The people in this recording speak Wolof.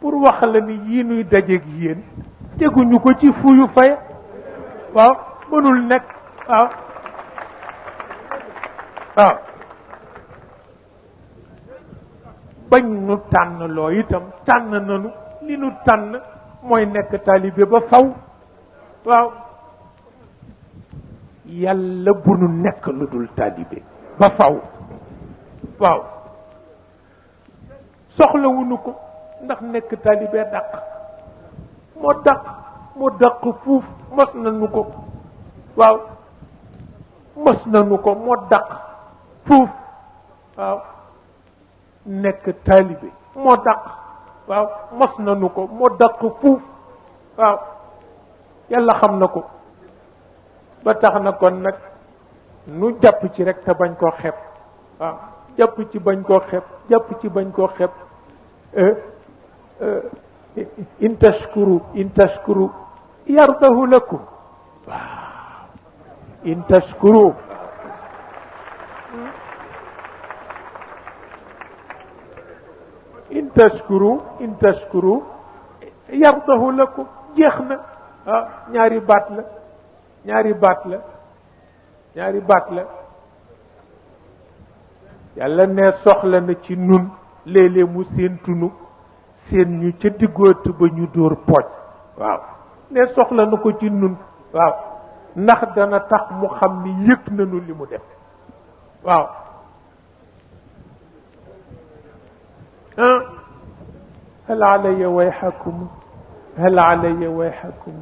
pour wax la ni yii nuy dajeeg yéen teguñu ko ci fuyu fay waaw mënul nekk waaw waaw bañ nu tànn loo itam tànn nanu li nu tànn mooy nekk taalibe ba faw waaw yàlla bu nu nekk lu dul taalibe ba faw waaw soxlawuñu ko ndax nekk taalibe dàq moo dàq fuuf mos nañu ko waaw mos nañu ko moo dàq fuuf waaw nekk taalibe moo dàq waaw mos nañu ko moo dàq fuuf waaw yàlla xam na ko ba tax na kon nag nu jàpp ci rek te bañ koo xeeb waaw jàpp ci bañ koo xeeb jàpp ci bañ koo xeeb in tashkuru yardahu lakum waaw in tashkuru yardahu lakum jeex na ah ñaari baat la yàlla ne soxla na ci nun léeg-léeg mu séentunu seen ñu ca diggoot ba ñu dóor pooj waaw ne soxla na ko ci nun waaw ndax dana tax mu xam ni yëg nañu li mu def waaw hal alayya wayhakum hal alayya wayhakum